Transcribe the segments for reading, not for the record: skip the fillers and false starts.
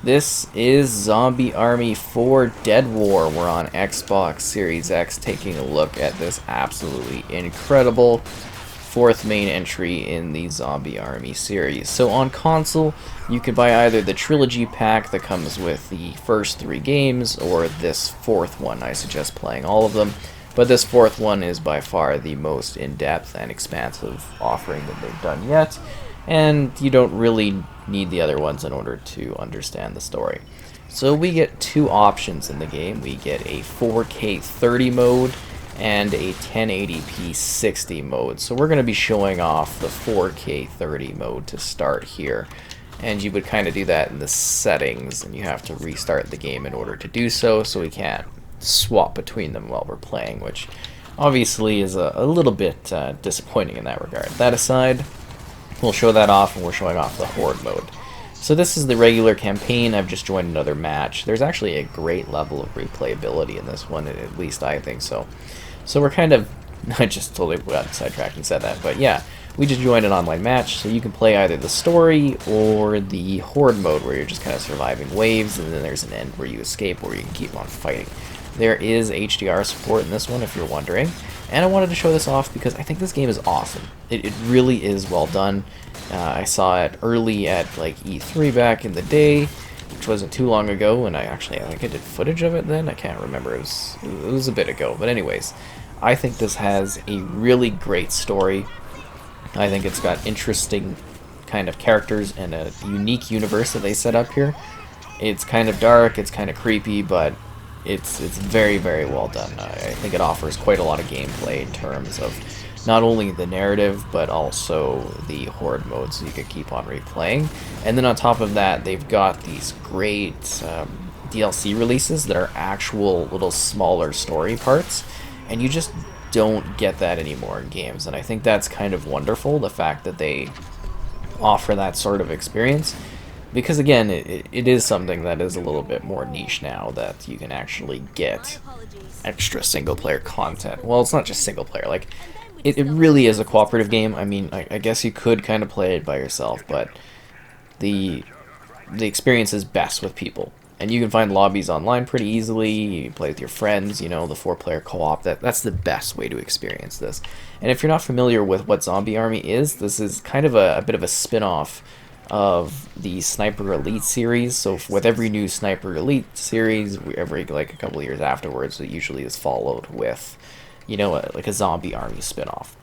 This is Zombie Army 4 Dead War. We're on Xbox Series X taking a look at this absolutely incredible fourth main entry in the Zombie Army series. So on console, you can buy either the trilogy pack that comes with the first 3 games, or this fourth one. I suggest playing all of them, but this fourth one is by far the most in-depth and expansive offering that they've done yet, and you don't really need the other ones in order to understand the story. So we get 2 options in the game. We get a 4K 30 mode and a 1080p 60 mode. So we're going to be showing off the 4K 30 mode to start here. And you would kind of do that in the settings, and you have to restart the game in order to do so, so we can't swap between them while we're playing, which obviously is a little bit disappointing in that regard. That aside, we'll show that off, and we're showing off the Horde mode. So this is the regular campaign. I've just joined another match. There's actually a great level of replayability in this one, at least I think so. So we're kind of, I just totally got sidetracked and said that, but yeah, we just joined an online match, so you can play either the story or the Horde mode, where you're just kind of surviving waves, and then there's an end where you escape, or you can keep on fighting. There is HDR support in this one, if you're wondering, and I wanted to show this off because I think this game is awesome. It really is well done. I saw it early at like E3 back in the day, which wasn't too long ago, and I think I did footage of it then. I can't remember. It was a bit ago, but anyways, I think this has a really great story. I think it's got interesting kind of characters and a unique universe that they set up here. It's kind of dark, it's kind of creepy, but it's very, very well done. I think it offers quite a lot of gameplay in terms of not only the narrative, but also the Horde mode, so you can keep on replaying. And then on top of that, they've got these great DLC releases that are actual little smaller story parts, and you just don't get that anymore in games. And I think that's kind of wonderful, the fact that they offer that sort of experience. Because again, it is something that is a little bit more niche now, that you can actually get extra single-player content. Well, it's not just single-player. Like, it really is a cooperative game. I mean, I guess you could kind of play it by yourself, but the experience is best with people. And you can find lobbies online pretty easily. You play with your friends, you know, the 4-player co-op. That's the best way to experience this. And if you're not familiar with what Zombie Army is, this is kind of a bit of a spin-off of the Sniper Elite series. So with every new Sniper Elite series, every like a couple of years afterwards, it usually is followed with, you know, like a Zombie Army spin-off,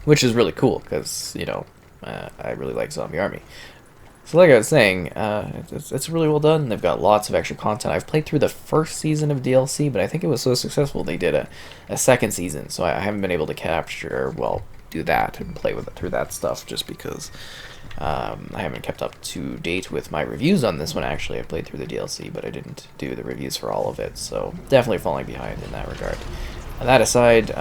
which is really cool because, you know, I really like Zombie Army. So like I was saying, it's really well done. They've got lots of extra content. I've played through the first season of DLC, but I think it was so successful they did a second season, so I haven't been able to capture, well, do that and play with it through that stuff, just because I haven't kept up to date with my reviews on this one. Actually, I played through the DLC, but I didn't do the reviews for all of it, so definitely falling behind in that regard. And that aside,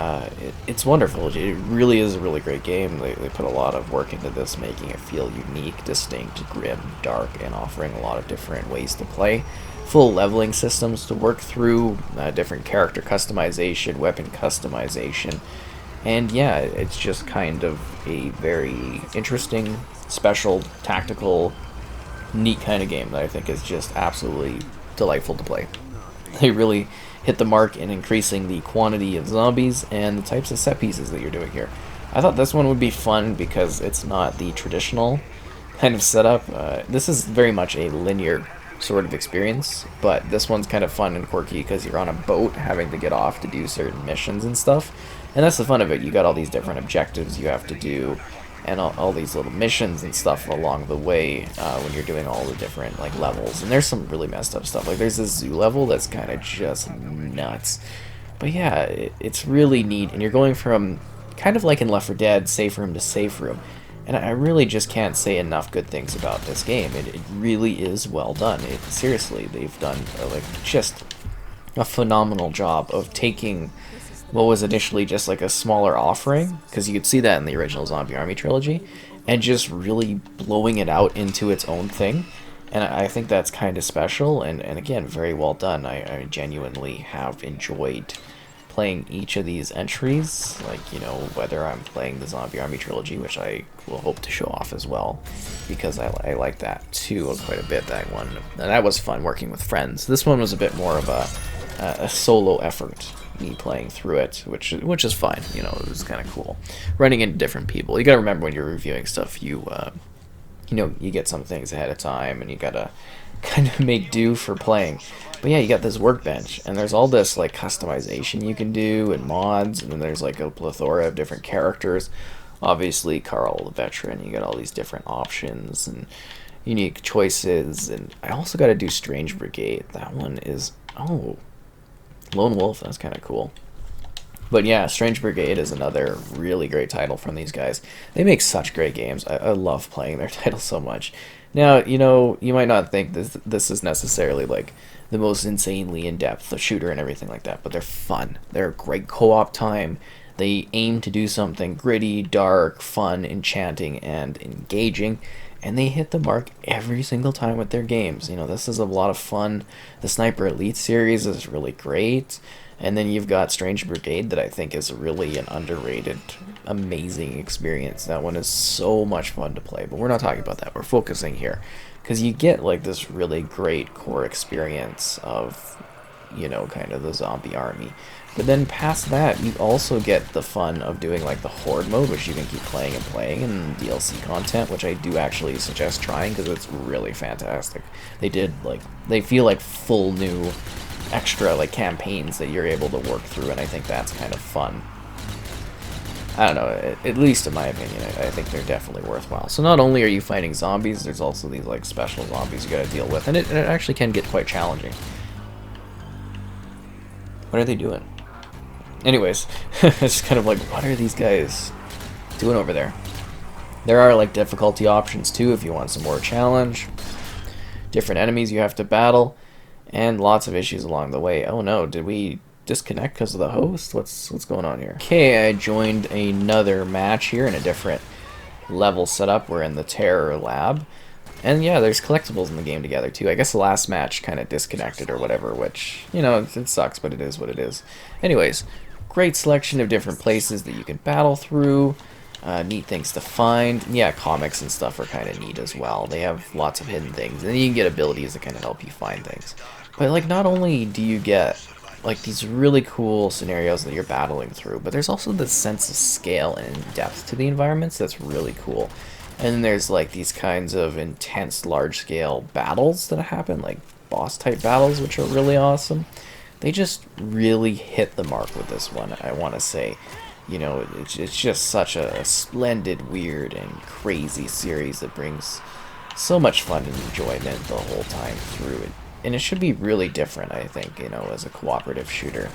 it's wonderful. It really is a really great game. They put a lot of work into this, making it feel unique, distinct, grim, dark, and offering a lot of different ways to play. Full leveling systems to work through, different character customization, weapon customization. And yeah, it's just kind of a very interesting, special, tactical, neat kind of game that I think is just absolutely delightful to play. They really hit the mark in increasing the quantity of zombies and the types of set pieces that you're doing here. I thought this one would be fun because it's not the traditional kind of setup. This is very much a linear sort of experience, but this one's kind of fun and quirky because you're on a boat having to get off to do certain missions and stuff. And that's the fun of it. You got all these different objectives you have to do, and all these little missions and stuff along the way when you're doing all the different like levels. And there's some really messed up stuff. Like there's this zoo level that's kind of just nuts. But yeah, it's really neat. And you're going from kind of like in Left 4 Dead, safe room to safe room. And I really just can't say enough good things about this game. It really is well done. Seriously, they've done like just a phenomenal job of taking what was initially just like a smaller offering, because you could see that in the original Zombie Army trilogy, and just really blowing it out into its own thing. And I think that's kind of special, and again, very well done. I genuinely have enjoyed playing each of these entries, like, you know, whether I'm playing the Zombie Army Trilogy, which I will hope to show off as well, because I like that too quite a bit, that one. And that was fun working with friends. This one was a bit more of a solo effort, me playing through it, which is fine, you know, it was kind of cool. Running into different people. You gotta remember when you're reviewing stuff, you know, you get some things ahead of time, and you gotta kind of make do for playing. But yeah, you got this workbench, and there's all this like customization you can do and mods, and then there's like a plethora of different characters. Obviously, Carl the veteran, you got all these different options and unique choices, and I also got to do Strange Brigade. That one is, oh, Lone Wolf, that's kind of cool. But yeah, Strange Brigade is another really great title from these guys. They make such great games. I love playing their titles so much. Now, you know, you might not think this is necessarily like the most insanely in-depth shooter and everything like that, but they're fun. They're a great co-op time. They aim to do something gritty, dark, fun, enchanting, and engaging, and they hit the mark every single time with their games. You know, this is a lot of fun. The Sniper Elite series is really great. And then you've got Strange Brigade that I think is really an underrated, amazing experience. That one is so much fun to play, but we're not talking about that. We're focusing here because you get like this really great core experience of, you know, kind of the zombie army. But then past that, you also get the fun of doing like the Horde mode, which you can keep playing and playing, and DLC content, which I do actually suggest trying because it's really fantastic. They feel like full new extra like campaigns that you're able to work through, and I think that's kind of fun. I don't know, at least in my opinion, I think they're definitely worthwhile. So not only are you fighting zombies, there's also these like special zombies you gotta deal with, and it actually can get quite challenging. What are they doing? Anyways, it's kind of like, what are these guys doing over there? There are like difficulty options too if you want some more challenge. Different enemies you have to battle, and lots of issues along the way. Oh no, did we disconnect because of the host? What's going on here? Okay, I joined another match here in a different level setup. We're in the Terror Lab. And yeah, there's collectibles in the game together too. I guess the last match kind of disconnected or whatever, which, you know, it sucks, but it is what it is. Anyways, great selection of different places that you can battle through. Neat things to find. Yeah, comics and stuff are kind of neat as well. They have lots of hidden things, and then you can get abilities that kind of help you find things. But like, not only do you get like these really cool scenarios that you're battling through, but there's also this sense of scale and depth to the environments that's really cool. And then there's like these kinds of intense large-scale battles that happen, like boss type battles, which are really awesome. They just really hit the mark with this one, I want to say. You know, it's just such a splendid, weird, and crazy series that brings so much fun and enjoyment the whole time through it. And it should be really different, I think, you know, as a cooperative shooter.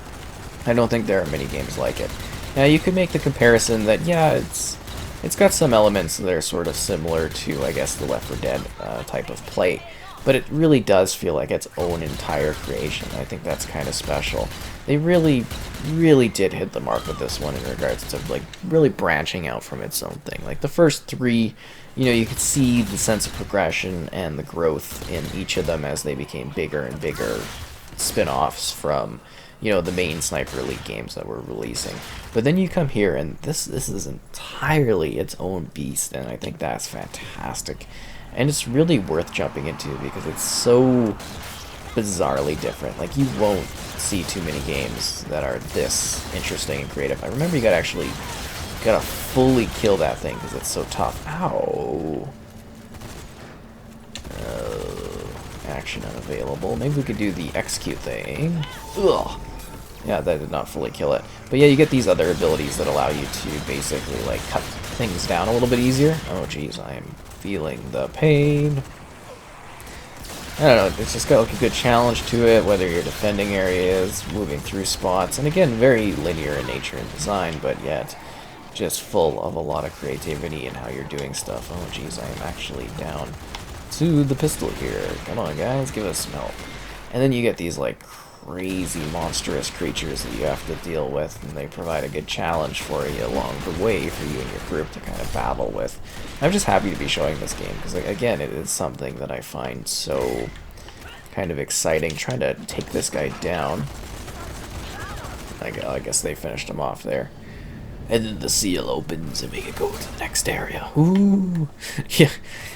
I don't think there are many games like it. Now, you could make the comparison that, yeah, it's got some elements that are sort of similar to, I guess, the Left 4 Dead type of play. But it really does feel like its own entire creation. I think that's kind of special. They really, really did hit the mark with this one in regards to, like, really branching out from its own thing. Like, the first three, you know, you could see the sense of progression and the growth in each of them as they became bigger and bigger spin-offs from, you know, the main Sniper Elite games that we're releasing. But then you come here, and this is entirely its own beast, and I think that's fantastic. And it's really worth jumping into because it's so bizarrely different. Like, you won't see too many games that are this interesting and creative. I remember you gotta fully kill that thing because it's so tough. Ow. Action unavailable. Maybe we could do the execute thing. Ugh. Yeah, that did not fully kill it. But yeah, you get these other abilities that allow you to basically, like, cut things down a little bit easier. Oh, jeez, I am feeling the pain. I don't know, it's just got like a good challenge to it, whether you're defending areas, moving through spots, and again, very linear in nature and design, but yet just full of a lot of creativity in how you're doing stuff. Oh jeez, I am actually down to the pistol here. Come on guys, give us some help. And then you get these like crazy monstrous creatures that you have to deal with, and they provide a good challenge for you along the way for you and your group to kind of battle with. I'm just happy to be showing this game because, again, it is something that I find so kind of exciting. Trying to take this guy down. I guess they finished him off there. And then the seal opens and we can go to the next area. Ooh. Yeah,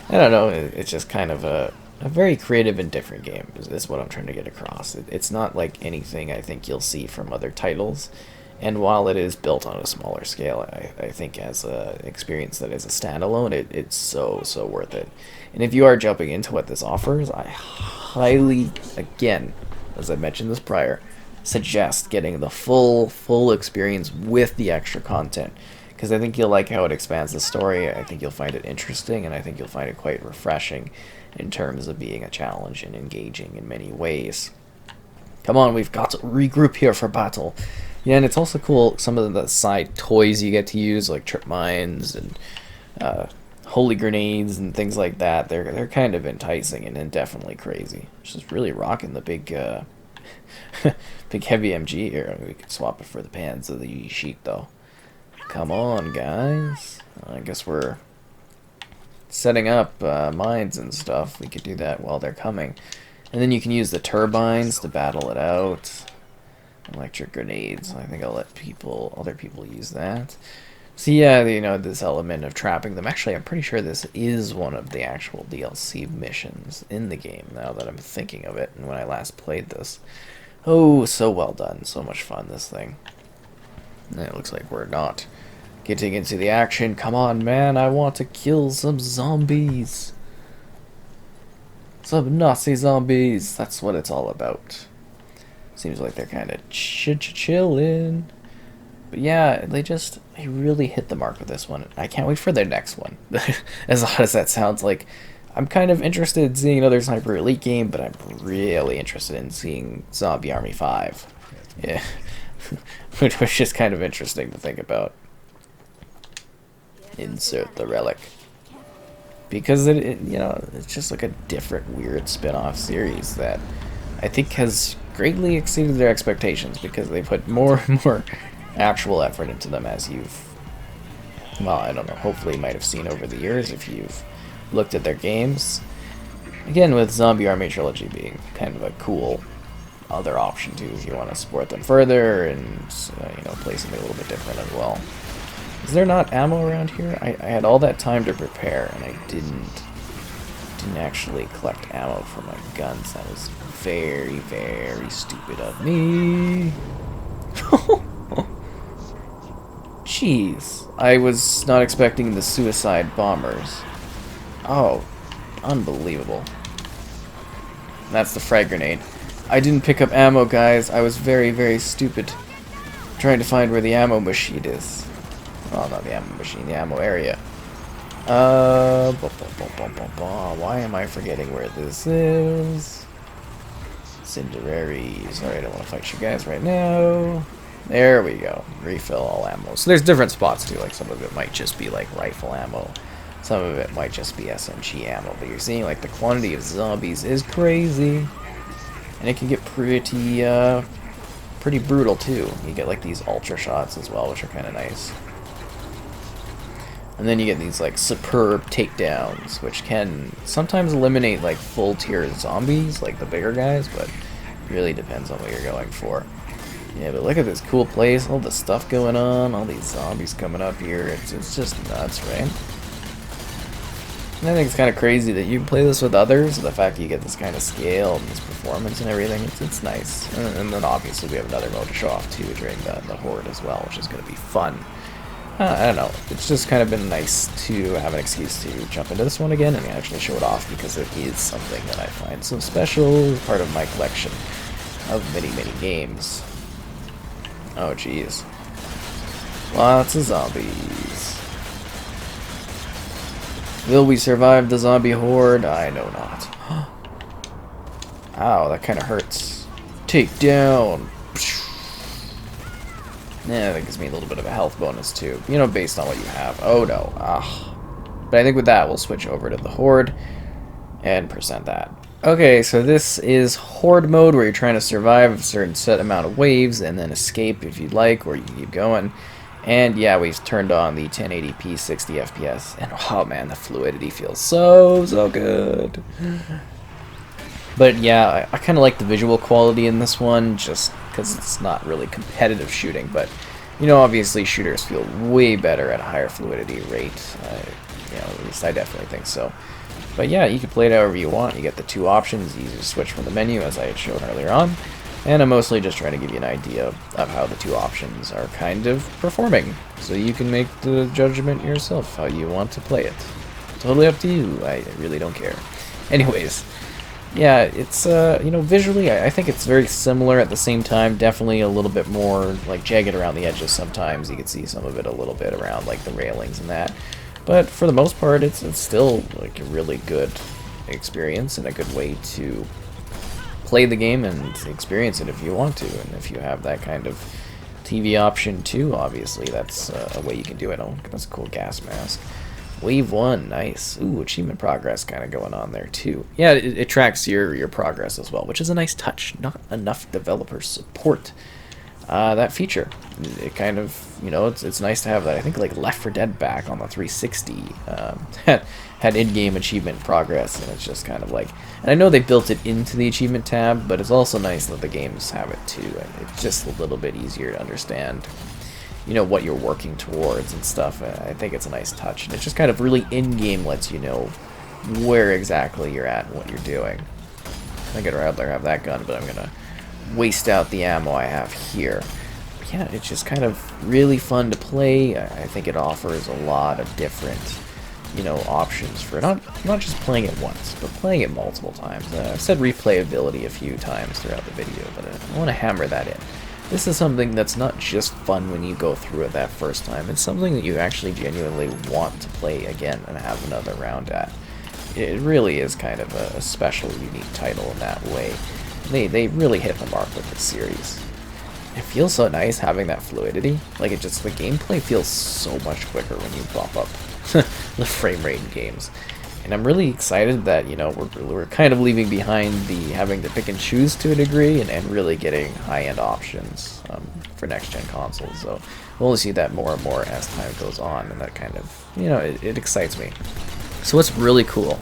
I don't know. It's just kind of a very creative and different game, is what I'm trying to get across. It's not like anything I think you'll see from other titles. And while it is built on a smaller scale, I think as an experience that is a standalone, it's so worth it. And if you are jumping into what this offers, I highly, again, as I mentioned this prior, suggest getting the full experience with the extra content, because I think you'll like how it expands the story. I think you'll find it interesting, and I think you'll find it quite refreshing in terms of being a challenge and engaging in many ways. Come on, we've got to regroup here for battle. Yeah, and it's also cool, some of the side toys you get to use, like trip mines and holy grenades and things like that. They're kind of enticing and definitely crazy. Just really rocking the big big heavy MG here. We could swap it for the pans of the sheet though. Come on, guys. I guess we're setting up mines and stuff. We could do that while they're coming. And then you can use the turbines to battle it out. Electric grenades. I think I'll let other people use that. So yeah, you know, this element of trapping them. Actually, I'm pretty sure this is one of the actual DLC missions in the game, now that I'm thinking of it, and when I last played this. Oh, so well done. So much fun, this thing. And it looks like we're not getting into the action. Come on, man. I want to kill some zombies. Some Nazi zombies. That's what it's all about. Seems like they're kind of chilling. But yeah, they really hit the mark with this one. I can't wait for their next one. As odd as that sounds, like, I'm kind of interested in seeing another Sniper Elite game, but I'm really interested in seeing Zombie Army 5. Yeah. Which is kind of interesting to think about. Insert the relic. Because you know, it's just like a different weird spin-off series that I think has greatly exceeded their expectations, because they put more and more actual effort into them, as you've, well, I don't know, hopefully might have seen over the years if you've looked at their games. Again, with Zombie Army Trilogy being kind of a cool other option too, if you want to support them further and you know, play something a little bit different as well. Is there not ammo around here? I had all that time to prepare and I didn't actually collect ammo for my guns. That was very stupid of me. Jeez, I was not expecting the suicide bombers. Oh, unbelievable. That's the frag grenade. I didn't pick up ammo, guys. I was very stupid trying to find where the ammo machine is. Well, not the ammo machine, the ammo area. Why am I forgetting where this is? Cinderary. Sorry, I don't want to fight you guys right now. There we go. Refill all ammo. So there's different spots too. Like some of it might just be like rifle ammo. Some of it might just be SMG ammo. But you're seeing like the quantity of zombies is crazy. And it can get pretty brutal too. You get like these ultra shots as well, which are kind of nice. And then you get these like superb takedowns, which can sometimes eliminate like full tier zombies, like the bigger guys, but it really depends on what you're going for. Yeah, but look at this cool place, all the stuff going on, all these zombies coming up here. It's just nuts, right? And I think it's kind of crazy that you can play this with others. The fact that you get this kind of scale and this performance and everything, it's nice. And then obviously we have another mode to show off too during the Horde as well, which is going to be fun. I don't know. It's just kind of been nice to have an excuse to jump into this one again and actually show it off, because it is something that I find so special, part of my collection of many games. Oh, jeez. Lots of zombies. Will we survive the zombie horde? I know not. Ow, that kind of hurts. Take down. Yeah, that gives me a little bit of a health bonus too. You know, based on what you have. Oh no. Ah. But I think with that, we'll switch over to the Horde and present that. Okay, so this is Horde mode, where you're trying to survive a certain set amount of waves and then escape if you'd like, or you can keep going. And yeah, we've turned on the 1080p 60 FPS, and oh man, the fluidity feels so good. But yeah, I kind of like the visual quality in this one. Just because it's not really competitive shooting, but you know, obviously shooters feel way better at a higher fluidity rate. You know, at least I definitely think so. But yeah, you can play it however you want. You get the two options, easy to switch from the menu, as I had shown earlier on. And I'm mostly just trying to give you an idea of how the two options are kind of performing, so you can make the judgment yourself how you want to play it. Totally up to you. I really don't care. Anyways, yeah, it's, you know, visually, I think it's very similar at the same time. Definitely a little bit more, like, jagged around the edges sometimes. You can see some of it a little bit around, like, the railings and that. But for the most part, it's still, like, a really good experience and a good way to play the game and experience it if you want to. And if you have that kind of TV option, too, obviously, that's a way you can do it. Oh, that's a cool gas mask. Wave 1, nice. Ooh, achievement progress kind of going on there, too. Yeah, it tracks your progress as well, which is a nice touch. Not enough developers support that feature. It kind of, you know, it's nice to have that. I think, like, Left 4 Dead back on the 360 had in-game achievement progress, and it's just kind of like... And I know they built it into the achievement tab, but it's also nice that the games have it, too, and it's just a little bit easier to understand, you know, what you're working towards and stuff. I think it's a nice touch, and it just kind of really in-game lets you know where exactly you're at and what you're doing. I could rather have that gun, but I'm gonna waste out the ammo I have here. But yeah, it's just kind of really fun to play. I think it offers a lot of different, you know, options for not just playing it once, but playing it multiple times. I've said replayability a few times throughout the video, but I want to hammer that in. This is something that's not just fun when you go through it that first time. It's something that you actually genuinely want to play again and have another round at. It really is kind of a special, unique title in that way. They really hit the mark with this series. It feels so nice having that fluidity. Like, the gameplay feels so much quicker when you bump up the frame rate in games. And I'm really excited that, you know, we're kind of leaving behind the having to pick and choose to a degree, and really getting high-end options for next-gen consoles. So we'll only see that more and more as time goes on, and that kind of, you know, it excites me. So what's really cool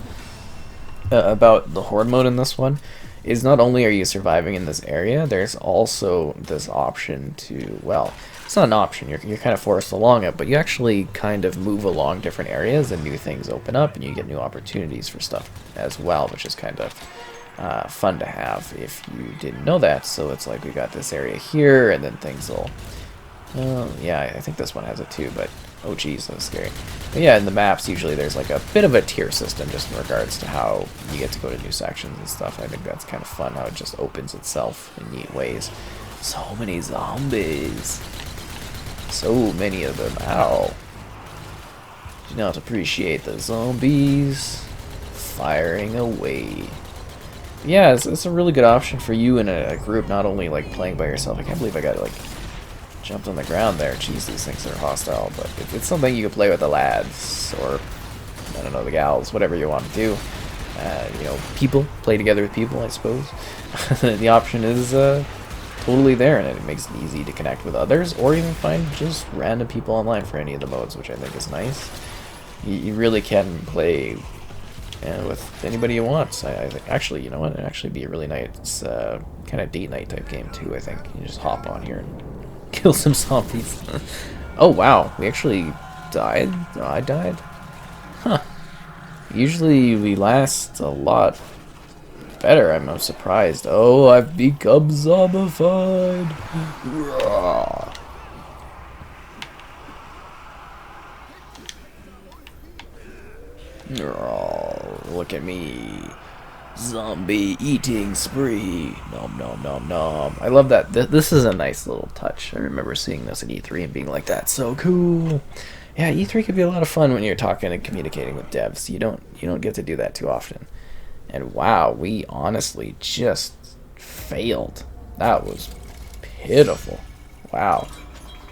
about the Horde mode in this one is not only are you surviving in this area, there's also this option to, well, it's not an option, you're kind of forced along it, but you actually kind of move along different areas and new things open up and you get new opportunities for stuff as well, which is kind of fun to have if you didn't know that. So it's like we got this area here, and then things will, yeah, I think this one has it too, but oh geez, that was scary. But yeah, in the maps, usually there's like a bit of a tier system just in regards to how you get to go to new sections and stuff. I think that's kind of fun, how it just opens itself in neat ways. So many zombies. So many of them. Ow. Do not appreciate the zombies firing away. Yeah, it's a really good option for you in a group, not only like playing by yourself. I can't believe I got like jumped on the ground there. Jeez, these things are hostile, but it's something you can play with the lads, or I don't know, the gals, whatever you want to do. You know, people, play together with people, I suppose. The option is totally there, and it makes it easy to connect with others, or even find just random people online for any of the modes, which I think is nice. You really can play with anybody you want. I think, actually, you know what, it'd actually be a really nice kind of date night type game too, I think. You just hop on here and kill some zombies. Oh wow, we actually died? Oh, I died? Huh. Usually we last a lot better. I'm surprised. Oh, I've become zombified. Look at me. Zombie eating spree. Nom nom nom nom. I love that. This is a nice little touch. I remember seeing this at E3 and being like, that's so cool. Yeah, E3 could be a lot of fun when you're talking and communicating with devs. You don't get to do that too often. And wow, we honestly just failed. That was pitiful. Wow.